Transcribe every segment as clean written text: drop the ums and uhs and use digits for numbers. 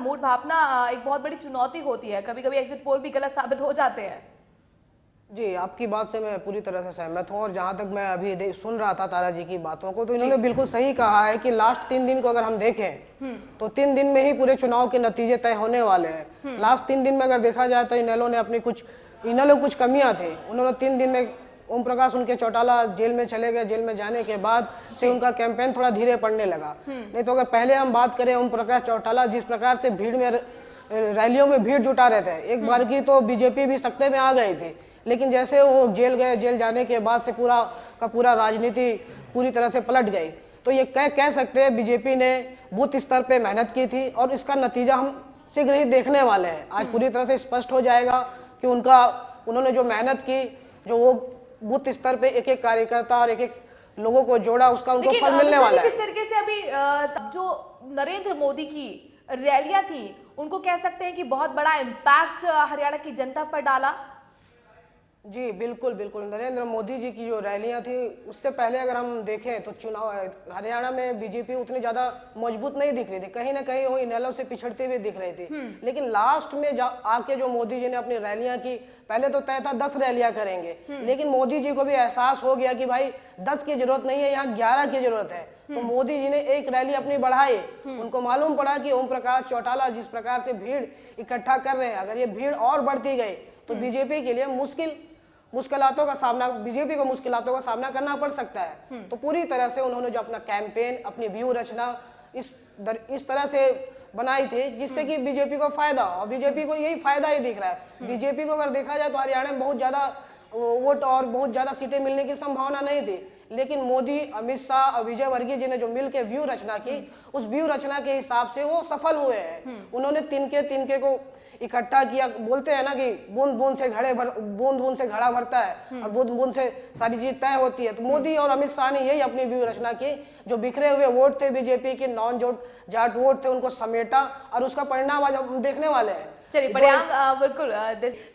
Mood भापना एक बहुत बड़ी चुनौती होती है। कभी कभी एग्जिट पोल भी गलत साबित हो जाते हैं। जी, आपकी बात से मैं पूरी तरह से सहमत हूँ। और जहाँ तक मैं अभी सुन रहा था तारा जी की बातों को, तो इन्होंने बिल्कुल सही कहा है कि लास्ट 3 दिन को अगर हम देखें तो 3 दिन में ही पूरे चुनाव के नतीजे तय होने वाले हैं। लास्ट 3 दिन में अगर देखा जाए तो इनेलो ने अपनी कुछ कमियां थी, उन्होंने 3 दिन में ओम प्रकाश उनके चौटाला जेल में चले गए। जेल में जाने के बाद से उनका कैंपेन थोड़ा धीरे पड़ने लगा। नहीं तो अगर पहले हम बात करें, ओम प्रकाश चौटाला जिस प्रकार से भीड़ में रैलियों में भीड़ जुटा रहे थे, एक बार की तो बीजेपी भी सत्ते में आ गई थी। लेकिन जैसे वो जेल गए, जेल जाने के बाद से पूरा राजनीति पूरी तरह से पलट गई। तो ये कह सकते हैं बीजेपी ने बूथ स्तर पे मेहनत की थी और इसका नतीजा हम शीघ्र ही देखने वाले हैं। आज पूरी तरह से स्पष्ट हो जाएगा कि उन्होंने जो मेहनत की, जो वो बूथ स्तर पे एक एक कार्यकर्ता और एक एक लोगों को जोड़ा, उसका उनको फल मिलने वाला है। किस तरीके से अभी जो नरेंद्र मोदी की रैलियां थी, उनको कह सकते हैं कि बहुत बड़ा इम्पैक्ट हरियाणा की जनता पर डाला। जी बिल्कुल बिल्कुल, नरेंद्र मोदी जी की जो रैलियां थी, उससे पहले अगर हम देखें तो चुनाव हरियाणा में बीजेपी उतनी ज्यादा मजबूत नहीं दिख रही थी, कहीं ना कहीं वो इनेलो से पिछड़ती हुई दिख रही थी। लेकिन लास्ट में आके जो मोदी जी ने अपनी रैलियां की, पहले तो तय था 10 रैलियां करेंगे, लेकिन मोदी जी को भी एहसास हो गया कि भाई 10 की जरूरत नहीं है, यहाँ 11 की जरूरत है। तो मोदी जी ने एक रैली अपनी बढ़ाई। उनको मालूम पड़ा कि ओम प्रकाश चौटाला जिस प्रकार से भीड़ इकट्ठा कर रहे हैं, अगर ये भीड़ और बढ़ती गई तो बीजेपी के लिए मुश्किलातों का सामना करना पड़ सकता है। तो पूरी तरह से उन्होंने जो अपना कैंपेन, अपनी व्यू रचना इस तरह से बनाई थी जिससे कि बीजेपी को फायदा, और बीजेपी को यही फायदा ही दिख रहा है। बीजेपी को अगर देखा जाए तो हरियाणा में बहुत ज्यादा वोट और बहुत ज्यादा सीटें मिलने की संभावना नहीं थी, लेकिन मोदी, अमित शाह और विजय वर्गीय जी ने जो मिलकर व्यू रचना की, उस व्यू रचना के हिसाब से वो सफल हुए हैं। उन्होंने तिनके को इकट्ठा किया। बोलते हैं ना कि बूंद बूंद से घड़ा भरता है और बूंद बूंद से सारी चीज तय होती है। तो मोदी और अमित शाह ने यही अपनी व्यू रचना की। जो बिखरे हुए वोट थे बीजेपी के, नॉन जाट वोट थे, उनको समेटा और उसका परिणाम आज हम देखने वाले हैं। चलिए बढ़िया, बिल्कुल।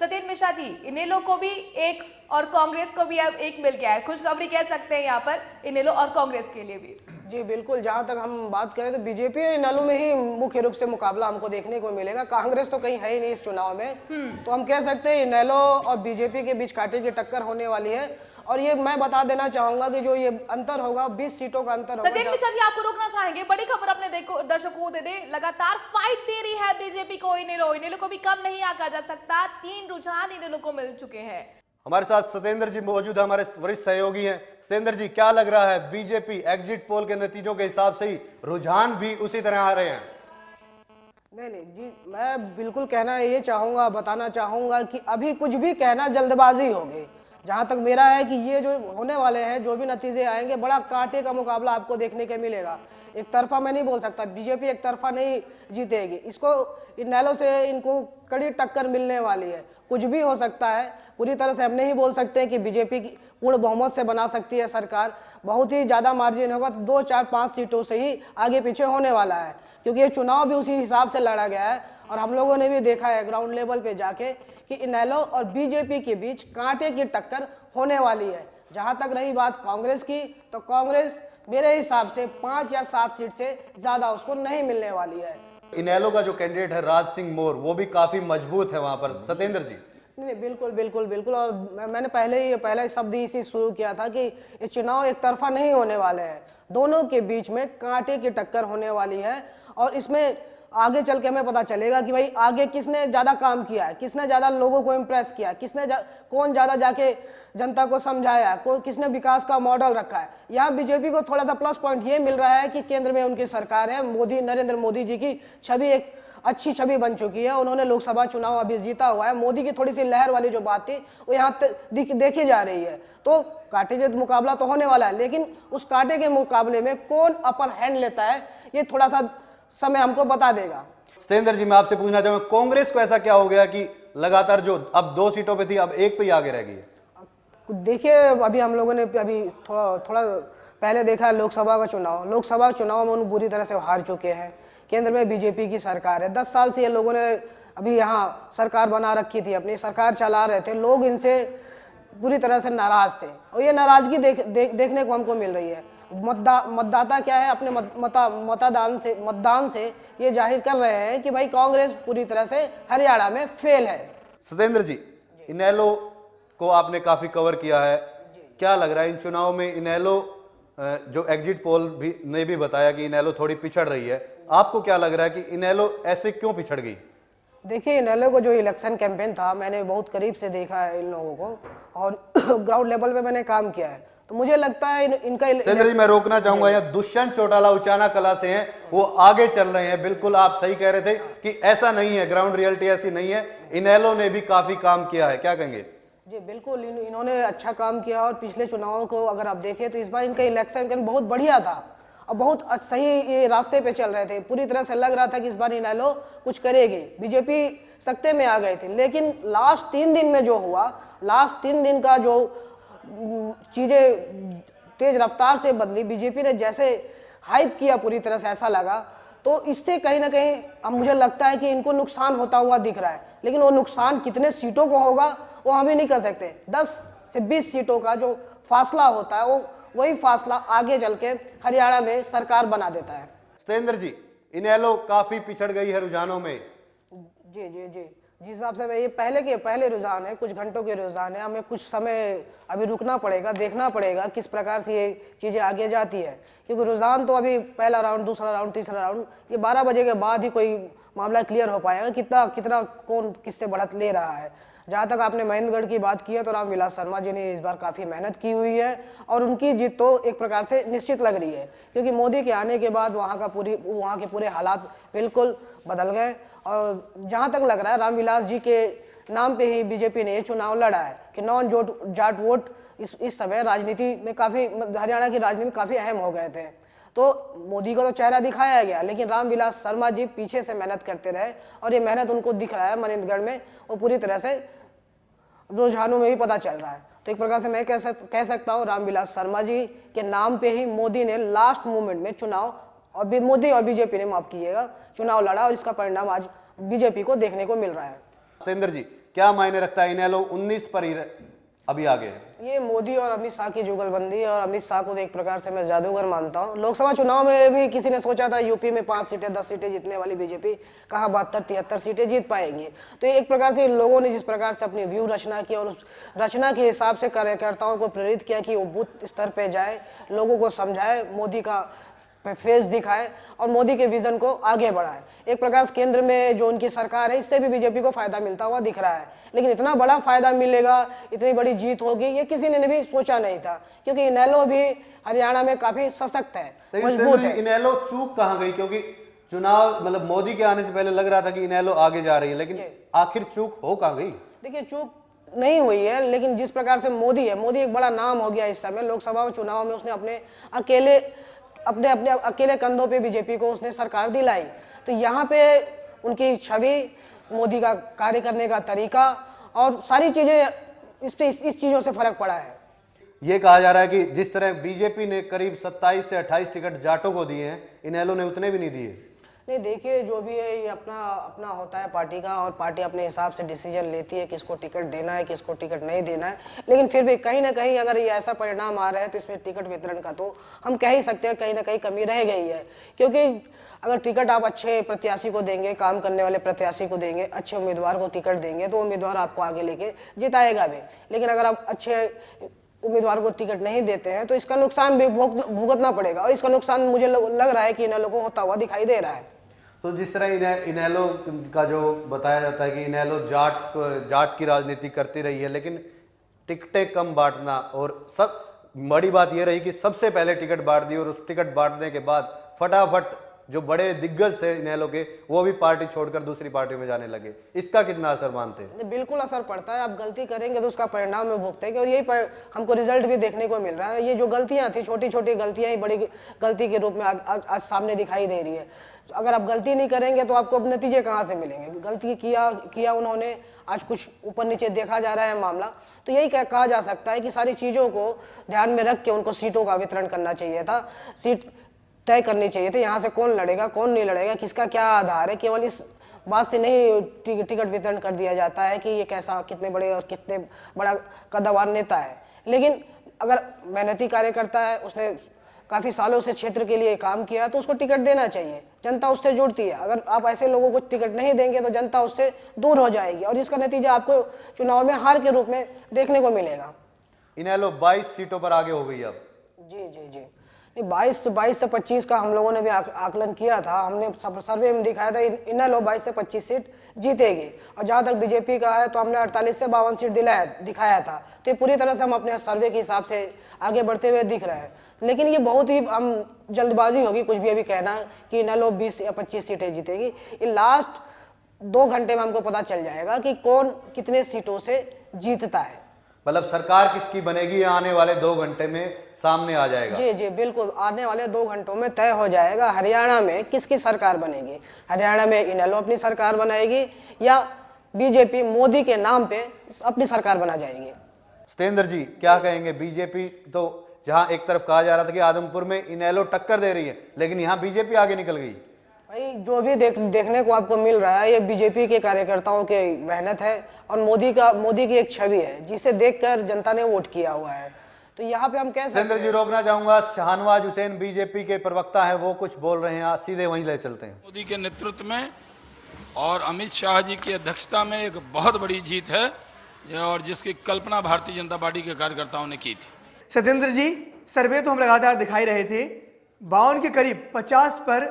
सत्येंद्र मिश्रा जी, इनेलो को भी एक और कांग्रेस को भी अब एक मिल गया है, खुशखबरी कह सकते हैं यहाँ पर इनेलो और कांग्रेस के लिए भी। जी बिल्कुल, जहाँ तक हम बात करें तो बीजेपी और इनेलो में ही मुख्य रूप से मुकाबला हमको देखने को मिलेगा। कांग्रेस तो कहीं है ही नहीं इस चुनाव में। तो हम कह सकते हैं इनेलो और बीजेपी के बीच कांटे की टक्कर होने वाली है। और ये मैं बता देना चाहूंगा कि जो ये अंतर होगा, 20 सीटों का अंतर होगा। सत्येंद्र मिश्रा जी, आपको रोकना चाहेंगे, बड़ी खबर अपने दर्शकों को दे दे। लगातार फाइट दे रही है बीजेपी को इनेलो को भी कम नहीं आंका जा सकता। 3 रुझान इनेलो को मिल चुके हैं। हमारे साथ सत्येंद्र जी मौजूद है, हमारे वरिष्ठ सहयोगी हैं। सत्येंद्र जी, क्या लग रहा है, बीजेपी एग्जिट पोल के नतीजों के हिसाब से ही रुझान भी उसी तरह आ रहे हैं? नहीं जी, मैं बिल्कुल बताना चाहूंगा कि अभी कुछ भी कहना जल्दबाजी होगी। जहां तक मेरा है कि ये जो होने वाले हैं, जो भी नतीजे आएंगे, बड़ा कांटे का मुकाबला आपको देखने को मिलेगा। एक तरफा मैं नहीं बोल सकता, बीजेपी एक तरफा नहीं जीतेगी। इसको इनेलो से इनको कड़ी टक्कर मिलने वाली है। कुछ भी हो सकता है, पूरी तरह से हम नहीं बोल सकते कि बीजेपी की पूर्ण बहुमत से बना सकती है सरकार। बहुत ही ज्यादा मार्जिन होगा, तो 2, 4, 5 सीटों से ही आगे पीछे होने वाला है, क्योंकि ये चुनाव भी उसी हिसाब से लड़ा गया है। और हम लोगों ने भी देखा है ग्राउंड लेवल पे जाके कि इनेलो और बीजेपी के बीच कांटे की टक्कर होने वाली है। जहां तक रही बात कांग्रेस की, तो कांग्रेस मेरे हिसाब से 5 या 7 सीट से ज्यादा उसको नहीं मिलने वाली है। इनेलो का जो कैंडिडेट है राज सिंह मोर, वो भी काफी मजबूत है वहां पर। सत्येंद्र जी? नहीं, बिल्कुल। और मैंने पहले शब्द इसी शुरू किया था कि ये चुनाव एक तरफा नहीं होने वाले हैं। दोनों के बीच में कांटे की टक्कर होने वाली है। और इसमें आगे चल के हमें पता चलेगा कि भाई आगे किसने ज्यादा काम किया है, किसने ज्यादा लोगों को इम्प्रेस किया, कौन ज्यादा जाके जनता को समझाया, किसने विकास का मॉडल रखा है। यहाँ बीजेपी को थोड़ा सा प्लस पॉइंट ये मिल रहा है कि केंद्र में उनकी सरकार है। नरेंद्र मोदी जी की छवि एक अच्छी छवि बन चुकी है। उन्होंने लोकसभा चुनाव अभी जीता हुआ है। मोदी की थोड़ी सी लहर वाली जो बात थी वो यहाँ देखी जा रही है। तो कांटे का मुकाबला तो होने वाला है, लेकिन उस कांटे के मुकाबले में कौन अपर हैंड लेता है, ये थोड़ा सा समय हमको बता देगा। सत्येंद्र जी, मैं आपसे पूछना चाहूंगा, कांग्रेस को ऐसा क्या हो गया कि लगातार जो अब 2 सीटों पे थी, अब 1 पे ही आगे रह गई है? देखिए, अभी हम लोगों ने अभी थोड़ा पहले देखा है लोकसभा चुनाव में उन बुरी तरह से हार चुके हैं। केंद्र में बीजेपी की सरकार है। 10 साल से ये लोगों ने अभी यहाँ सरकार बना रखी थी, अपनी सरकार चला रहे थे। लोग इनसे पूरी तरह से नाराज थे और ये नाराजगी देखने को हमको मिल रही है। मतदाता क्या है अपने मतदान से ये जाहिर कर रहे हैं कि भाई कांग्रेस पूरी तरह से हरियाणा में फेल है। सत्येंद्र जी, इनेलो को आपने काफी कवर किया है, क्या लग रहा है इन चुनाव में इनेलो, जो एग्जिट पोल भी ने भी बताया कि इनेलो थोड़ी पिछड़ रही है, आपको क्या लग रहा है कि इनेलो ऐसे क्यों पिछड़ गई? देखिए, इनेलो को जो इलेक्शन कैंपेन था मैंने बहुत करीब से देखा है इन लोगों को, और ग्राउंड लेवल पे मैंने काम किया है, तो मुझे लगता है इनका सत्येंद्र जी, मैं रोकना चाहूंगा, यह दुष्यंत चौटाला उचाना कला से हैं, वो आगे चल रहे हैं। बिल्कुल आप सही कह रहे थे कि ऐसा नहीं है, ग्राउंड रियलिटी ऐसी नहीं है, इनेलो ने भी काफी काम किया है, क्या कहेंगे? जी बिल्कुल, इन्होंने अच्छा काम किया, और पिछले चुनावों को अगर आप देखें तो इस बार इनका इलेक्शन कैंपेन बहुत बढ़िया था और बहुत सही ये रास्ते पे चल रहे थे। पूरी तरह से लग रहा था कि इस बार इनेलो कुछ करेगी, बीजेपी सत्ते में आ गई थी। लेकिन लास्ट 3 दिन में जो हुआ, लास्ट 3 दिन का जो चीज़ें तेज रफ्तार से बदली, बीजेपी ने जैसे हाइप किया पूरी तरह से, ऐसा लगा, तो इससे कहीं ना कहीं अब मुझे लगता है कि इनको नुकसान होता हुआ दिख रहा है। लेकिन वो नुकसान कितने सीटों को होगा वो हम ही नहीं कर सकते। 10 से 20 सीटों का जो फासला होता है, वो वही फासला आगे चल के हरियाणा में सरकार बना देता है। सत्येंद्र जी, इनेलो काफी पिछड़ गई है रुझानों में। जी जी जी, जिस हिसाब से ये पहले रुझान है, कुछ घंटों के रुझान है, हमें कुछ समय अभी रुकना पड़ेगा, देखना पड़ेगा किस प्रकार से ये चीज़ें आगे जाती है, क्योंकि रुझान तो अभी पहला राउंड, दूसरा राउंड, तीसरा राउंड, ये 12 बजे के बाद ही कोई मामला क्लियर हो पाएगा कितना कौन किससे बढ़त ले रहा है। जहाँ तक आपने महेंद्रगढ़ की बात की है, तो रामविलास शर्मा जी ने इस बार काफ़ी मेहनत की हुई है और उनकी जीत तो एक प्रकार से निश्चित लग रही है, क्योंकि मोदी के आने के बाद वहाँ के पूरे हालात बिल्कुल बदल गए। और जहाँ तक लग रहा है रामविलास जी के नाम पे ही बीजेपी ने ये चुनाव लड़ा है कि नॉन जाट वोट इस समय राजनीति में काफ़ी, हरियाणा की राजनीति में काफ़ी अहम हो गए थे। तो मोदी को तो चेहरा दिखाया गया, लेकिन रामविलास शर्मा जी पीछे से मेहनत करते रहे, और ये मेहनत उनको दिख रहा है महेंद्रगढ़ में, वो पूरी तरह से रुझानों में भी पता चल रहा है। तो एक प्रकार से मैं कह सकता हूँ रामविलास शर्मा जी के नाम पे ही मोदी ने लास्ट मोमेंट में चुनाव, और भी मोदी और बीजेपी ने, माफ कीजिएगा, चुनाव लड़ा, और इसका परिणाम आज बीजेपी को देखने को मिल रहा है। सत्येंद्र जी, क्या मायने रखता है इनेलो 19 पर ही अभी आगे है? ये मोदी और अमित शाह की जुगलबंदी, और अमित शाह को एक प्रकार से मैं जादूगर मानता हूँ। लोकसभा चुनाव में भी किसी ने सोचा था यूपी में 5 सीटें 10 सीटें जीतने वाली बीजेपी कहाँ 72-73 सीटें जीत पाएंगी। तो एक प्रकार से लोगों ने जिस प्रकार से अपनी व्यू रचना की, और उस रचना के हिसाब से कार्यकर्ताओं को प्रेरित किया कि वो बूथ स्तर पर जाए, लोगों को समझाए, मोदी का फेस दिखाए और मोदी के विजन को आगे बढ़ाए। एक प्रकार से केंद्र में जो उनकी सरकार है, इससे भी बीजेपी को फायदा मिलता हुआ दिख रहा है। लेकिन इतना बड़ा फायदा मिलेगा, इतनी बड़ी जीत होगी, ये किसी ने भी सोचा नहीं था, क्योंकि इनेलो भी हरियाणा में काफी सशक्त है, मजबूत है। इनेलो चूक कहाँ गई? क्योंकि चुनाव मतलब मोदी के आने से पहले लग रहा था कि इनेलो आगे जा रही है, लेकिन आखिर चूक हो कहाँ गई? देखिए, चूक नहीं हुई है, लेकिन जिस प्रकार से मोदी है, मोदी एक बड़ा नाम हो गया इस समय। लोकसभा चुनाव में उसने अपने अकेले कंधों पे बीजेपी को उसने सरकार दिलाई। तो यहाँ पे उनकी छवि, मोदी का कार्य करने का तरीका और सारी चीजें, इस चीजों से फर्क पड़ा है। ये कहा जा रहा है कि जिस तरह बीजेपी ने करीब 27 से 28 टिकट जाटों को दिए हैं, इनेलो ने उतने भी नहीं दिए। नहीं, देखिए, जो भी है ये अपना होता है पार्टी का, और पार्टी अपने हिसाब से डिसीजन लेती है किसको टिकट देना है, किसको टिकट नहीं देना है। लेकिन फिर भी कहीं ना कहीं अगर ये ऐसा परिणाम आ रहा है, तो इसमें टिकट वितरण का तो हम कह ही सकते हैं कहीं ना कहीं कमी रह गई है। क्योंकि अगर टिकट आप अच्छे प्रत्याशी को देंगे, काम करने वाले प्रत्याशी को देंगे, अच्छे उम्मीदवार को टिकट देंगे, तो उम्मीदवार आपको आगे लेके जिताएगा भी। लेकिन अगर आप अच्छे उम्मीदवार को टिकट नहीं देते हैं, तो इसका नुकसान भी भुगतना पड़ेगा, और इसका नुकसान मुझे लग रहा है कि इनेलो को होता हुआ दिखाई दे रहा है। तो जिस तरह इनेलो का जो बताया जाता है कि इनेलो जाट की राजनीति करती रही है, लेकिन टिकटें कम बांटना, और सब बड़ी बात यह रही कि सबसे पहले टिकट बांट दी, और उस टिकट बांटने के बाद फटाफट जो बड़े दिग्गज थे इनेलो के, वो भी पार्टी छोड़कर दूसरी पार्टी में जाने लगे। इसका कितना असर मानते हैं? बिल्कुल असर पड़ता है। आप गलती करेंगे तो उसका परिणाम में भुगतेंगे, और यही हमको रिजल्ट भी देखने को मिल रहा है। ये जो गलतियां थी, छोटी छोटी गलतियां ही बड़ी गलती के रूप में आज सामने दिखाई दे रही है। अगर आप गलती नहीं करेंगे तो आपको अब नतीजे कहाँ से मिलेंगे? गलती किया उन्होंने, आज कुछ ऊपर नीचे देखा जा रहा है मामला। तो यही कहा जा सकता है कि सारी चीज़ों को ध्यान में रख के उनको सीटों का वितरण करना चाहिए था, सीट तय करनी चाहिए थी, यहाँ से कौन लड़ेगा कौन नहीं लड़ेगा, किसका क्या आधार है। केवल इस बात से नहीं टिकट वितरण कर दिया जाता है कि ये कैसा, कितने बड़े और कितने बड़ा कद्दावर नेता है। लेकिन अगर मेहनती कार्यकर्ता है, उसने काफ़ी सालों से क्षेत्र के लिए काम किया, तो उसको टिकट देना चाहिए। जनता उससे जुड़ती है। अगर आप ऐसे लोगों को टिकट नहीं देंगे तो जनता उससे दूर हो जाएगी और इसका नतीजा आपको चुनाव में हार के रूप में देखने को मिलेगा। इनेलो 22 सीटों पर आगे हो गई अब। जी जी जी, नहीं 22 से 25 का हम लोगों ने भी आकलन किया था। हमने सर्वे में दिखाया था इनेलो 22 से 25 सीट जीतेगी, और जहाँ तक बीजेपी का है तो हमने 48 से 52 सीट दिखाया था। तो ये पूरी तरह से हम अपने सर्वे के हिसाब से आगे बढ़ते हुए दिख रहे हैं। लेकिन ये बहुत ही हम जल्दबाजी होगी कुछ भी अभी कहना कि इनेलो 20 या 25 सीटें जीतेगी। ये लास्ट 2 घंटे में हमको पता चल जाएगा कि कौन कितने सीटों से जीतता है। मतलब सरकार किसकी बनेगी आने वाले 2 घंटे में सामने आ जाएगा। जी जी बिल्कुल, आने वाले 2 घंटों में तय हो जाएगा हरियाणा में किसकी सरकार बनेगी। हरियाणा में इनेलो अपनी सरकार बनाएगी या बीजेपी मोदी के नाम पे अपनी सरकार बना जाएगी। सत्येंद्र जी क्या कहेंगे? बीजेपी तो जहां एक तरफ कहा जा रहा था कि आदमपुर में इनेलो टक्कर दे रही है, लेकिन यहां बीजेपी आगे निकल गई। भाई जो भी देखने को आपको मिल रहा है ये बीजेपी के कार्यकर्ताओं की मेहनत है और मोदी की एक छवि है जिसे देखकर जनता ने वोट किया हुआ है। तो यहाँ पे हम कह सकते सत्येंद्र जी रोकना चाहूंगा, शाहनवाज हुसैन बीजेपी के प्रवक्ता है, वो कुछ बोल रहे हैं, सीधे वहीं ले चलते हैं। मोदी के नेतृत्व में और अमित शाह जी की अध्यक्षता में एक बहुत बड़ी जीत है और जिसकी कल्पना भारतीय जनता पार्टी के कार्यकर्ताओं ने की थी। सत्येंद्र जी, सर्वे तो हम लगातार दिखाई रहे थे, 52 के करीब 50 पर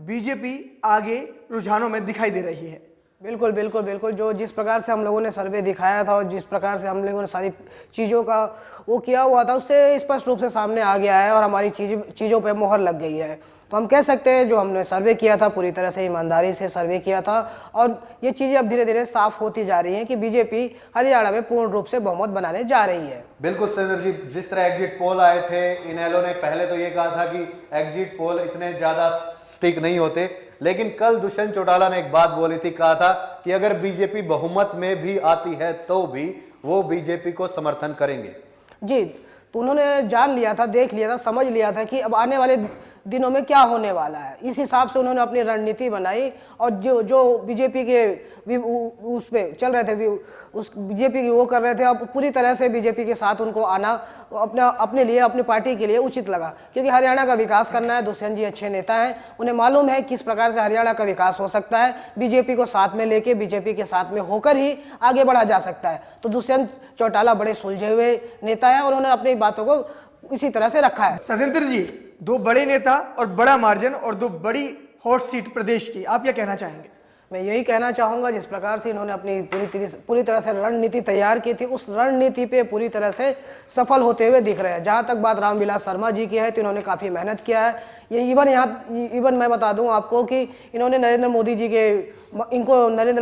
बीजेपी आगे रुझानों में दिखाई दे रही है। बिल्कुल बिल्कुल बिल्कुल, जो जिस प्रकार से हम लोगों ने सर्वे दिखाया था और जिस प्रकार से हम लोगों ने सारी चीज़ों का वो किया हुआ था उससे स्पष्ट रूप से सामने आ गया है और हमारी चीज़ों पे मोहर लग गई है। तो हम कह सकते हैं जो हमने सर्वे किया था पूरी तरह से ईमानदारी से सर्वे किया था और ये चीज़ें अब धीरे धीरे साफ होती जा रही हैं कि बीजेपी हरियाणा में पूर्ण रूप से बहुमत बनाने जा रही है। बिल्कुल सत्येंद्र जी, जिस तरह एग्जिट पोल आए थे, इनेलो ने पहले तो ये कहा था कि एग्जिट पोल इतने ज़्यादा ठीक नहीं होते, लेकिन कल दुष्यंत चौटाला ने एक बात बोली थी, कहा था कि अगर बीजेपी बहुमत में भी आती है तो भी वो बीजेपी को समर्थन करेंगे। जी, तो उन्होंने जान लिया था, देख लिया था, समझ लिया था कि अब आने वाले दिनों में क्या होने वाला है। इस हिसाब से उन्होंने अपनी रणनीति बनाई और जो बीजेपी के उस पे चल रहे थे, उस बीजेपी की वो कर रहे थे, अब पूरी तरह से बीजेपी के साथ उनको आना अपने लिए, अपनी पार्टी के लिए उचित लगा, क्योंकि हरियाणा का विकास करना है। दुष्यंत जी अच्छे नेता हैं, उन्हें मालूम है किस प्रकार से हरियाणा का विकास हो सकता है। बीजेपी को साथ में लेके, बीजेपी के साथ में होकर ही आगे बढ़ा जा सकता है। तो दुष्यंत चौटाला बड़े सुलझे हुए नेता है और उन्होंने अपनी बातों को इसी तरह से रखा है। सत्येंद्र जी, 2 बड़े नेता और बड़ा मार्जिन और 2 बड़ी हॉट सीट प्रदेश की, आप क्या कहना चाहेंगे? मैं यही कहना चाहूँगा, जिस प्रकार से इन्होंने अपनी पूरी तरह से रणनीति तैयार की थी, उस रणनीति पे पूरी तरह से सफल होते हुए दिख रहे हैं। जहाँ तक बात रामविलास शर्मा जी की है तो इन्होंने काफ़ी मेहनत किया है। ये इवन मैं बता दूं आपको कि इन्होंने नरेंद्र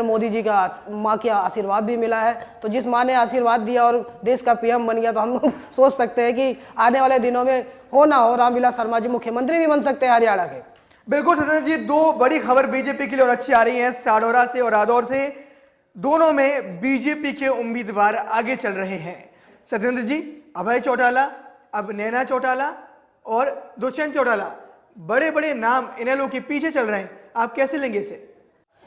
मोदी जी का माँ का आशीर्वाद भी मिला है। तो जिस माँ ने आशीर्वाद दिया और देश का पीएम बन गया, तो हम लोग सोच सकते हैं कि आने वाले दिनों में हो ना हो रामविलास शर्मा जी मुख्यमंत्री भी बन सकते हैं हरियाणा के। बिल्कुल सत्येंद्र जी, 2 बड़ी खबर बीजेपी के लिए और अच्छी आ रही है, साडोरा से और रादौर से। दोनों में बीजेपी के उम्मीदवार आगे चल रहे हैं। सत्येंद्र जी, अभय चौटाला, अब नैना चौटाला और दुष्यंत चौटाला, बड़े बड़े नाम इनेलो के पीछे चल रहे हैं, आप कैसे लेंगे इसे?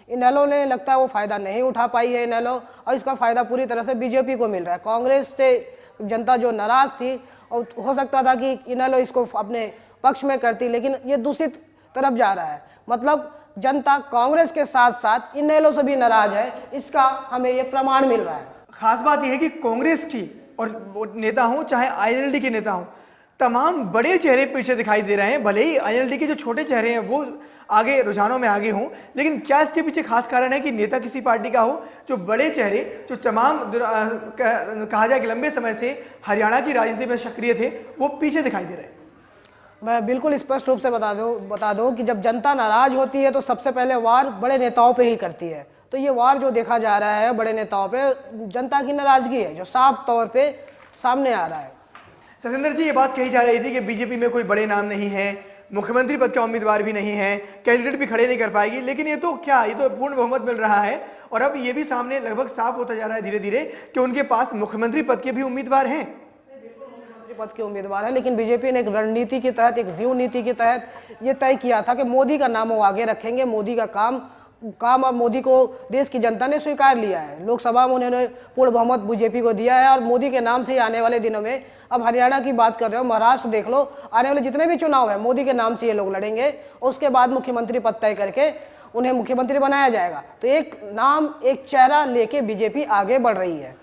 इनेलो ने लगता है वो फायदा नहीं उठा पाई है इनेलो, और इसका फायदा पूरी तरह से बीजेपी को मिल रहा है। कांग्रेस से जनता जो नाराज थी, और हो सकता था कि इनेलो इसको अपने पक्ष में करती, लेकिन ये दूसरी तरफ जा रहा है। मतलब जनता कांग्रेस के साथ साथ इनेलो से भी नाराज है, इसका हमें ये प्रमाण मिल रहा है। खास बात यह है कि कांग्रेस की और नेता हो चाहे आईएनएलडी के नेता हो, तमाम बड़े चेहरे पीछे दिखाई दे रहे हैं। भले ही आईएनएलडी के जो छोटे चेहरे हैं वो आगे रुझानों में आगे हों, लेकिन क्या इसके पीछे खास कारण है कि नेता किसी पार्टी का हो, जो बड़े चेहरे जो तमाम कहा जाए कि लंबे समय से हरियाणा की राजनीति में सक्रिय थे, वो पीछे दिखाई दे रहे हैं? मैं बिल्कुल स्पष्ट रूप से बता दूं कि जब जनता नाराज होती है तो सबसे पहले वार बड़े नेताओं पे ही करती है। तो ये वार जो देखा जा रहा है बड़े नेताओं पे, जनता की नाराजगी है जो साफ तौर पे सामने आ रहा है। सत्येंद्र जी, ये बात कही जा रही थी कि बीजेपी में कोई बड़े नाम नहीं है, मुख्यमंत्री पद का उम्मीदवार भी नहीं है, कैंडिडेट भी खड़े नहीं कर पाएगी, लेकिन ये तो पूर्ण बहुमत मिल रहा है और अब ये भी सामने लगभग साफ होता जा रहा है धीरे धीरे कि उनके पास मुख्यमंत्री पद के भी उम्मीदवार हैं। पद के उम्मीदवार है, लेकिन बीजेपी ने एक रणनीति के तहत, एक व्यू नीति के तहत ये तय किया था कि मोदी का नाम वो आगे रखेंगे, मोदी का काम काम और मोदी को देश की जनता ने स्वीकार लिया है। लोकसभा में उन्होंने पूर्ण बहुमत बीजेपी को दिया है और मोदी के नाम से ही आने वाले दिनों में, अब हरियाणा की बात कर रहे हो, महाराष्ट्र देख लो, आने वाले जितने भी चुनाव है मोदी के नाम से ये लोग लड़ेंगे और उसके बाद मुख्यमंत्री पद तय करके उन्हें मुख्यमंत्री बनाया जाएगा। तो एक नाम, एक चेहरा लेके बीजेपी आगे बढ़ रही है।